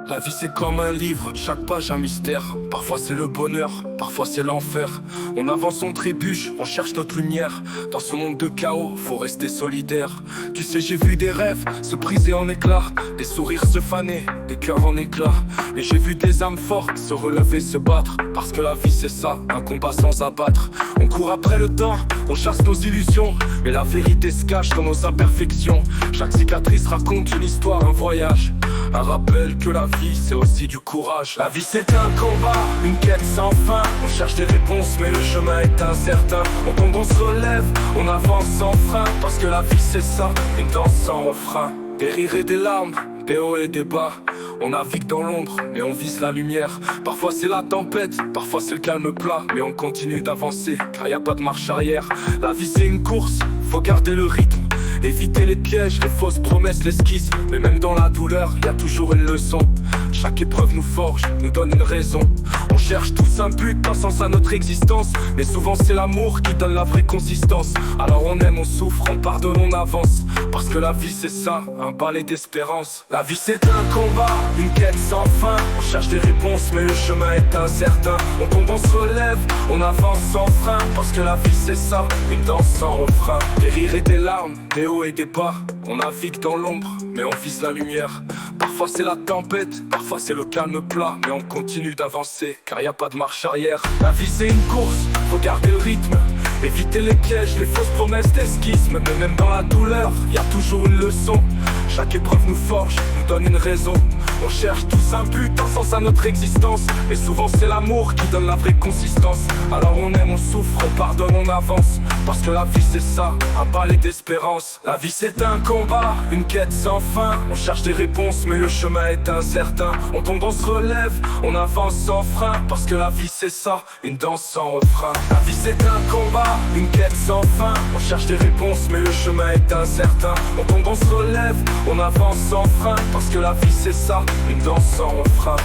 La vie c'est comme un livre, chaque page un mystère. Parfois c'est le bonheur, parfois c'est l'enfer. On avance, on trébuche, on cherche notre lumière. Dans ce monde de chaos, faut rester solidaire. Tu sais, j'ai vu des rêves se briser en éclats, des sourires se faner, des cœurs en éclats. Et j'ai vu des âmes fortes se relever, se battre. Parce que la vie c'est ça, un combat sans abattre. On court après le temps, on chasse nos illusions, mais la vérité se cache dans nos imperfections. Chaque cicatrice raconte une histoire, un voyage, un rappel que la vie c'est aussi du courage. La vie c'est un combat, une quête sans fin. On cherche des réponses mais le chemin est incertain. On tombe, on se relève, on avance sans frein. Parce que la vie c'est ça, une danse sans refrain. Des rires et des larmes, des hauts et des bas. On navigue dans l'ombre, mais on vise la lumière. Parfois c'est la tempête, parfois c'est le calme plat. Mais on continue d'avancer, car y a pas de marche arrière. La vie c'est une course, faut garder le rythme. Éviter les pièges, les fausses promesses, l'esquisse. Mais même dans la douleur, y a toujours une leçon. Chaque épreuve nous forge, nous donne une raison. On cherche tous un but, un sens à notre existence. Mais souvent c'est l'amour qui donne la vraie consistance. Alors on aime, on souffre, on pardonne, on avance. Parce que la vie c'est ça, un balai d'espérance. La vie c'est un combat, une quête sans fin. On cherche des réponses mais le chemin est incertain. On tombe, on se relève, on avance sans frein. Parce que la vie c'est ça, une danse sans refrain. Des rires et des larmes, des hauts et des bas. On navigue dans l'ombre, mais on vise la lumière. Parfois c'est la tempête, parfois c'est le calme plat. Mais on continue d'avancer, car y a pas de marche arrière. La vie c'est une course, faut garder le rythme. Éviter les pièges, les fausses promesses d'esquisme. Mais même dans la douleur, y a toujours une leçon. Chaque épreuve nous forge, nous donne une raison. On cherche tous un but, un sens à notre existence. Et souvent c'est l'amour qui donne la vraie consistance. Alors on aime, on souffre, on pardonne, on avance. Parce que la vie c'est ça, un balai d'espérance. La vie c'est un combat, une quête sans fin. On cherche des réponses mais le chemin est incertain. On tombe, on se relève, on avance sans frein. Parce que la vie c'est ça, une danse sans refrain. La vie c'est un combat, une quête sans fin. On cherche des réponses mais le chemin est incertain. On tombe, on se relève, on avance sans frein. Parce que la vie c'est ça, une danse sans refrain.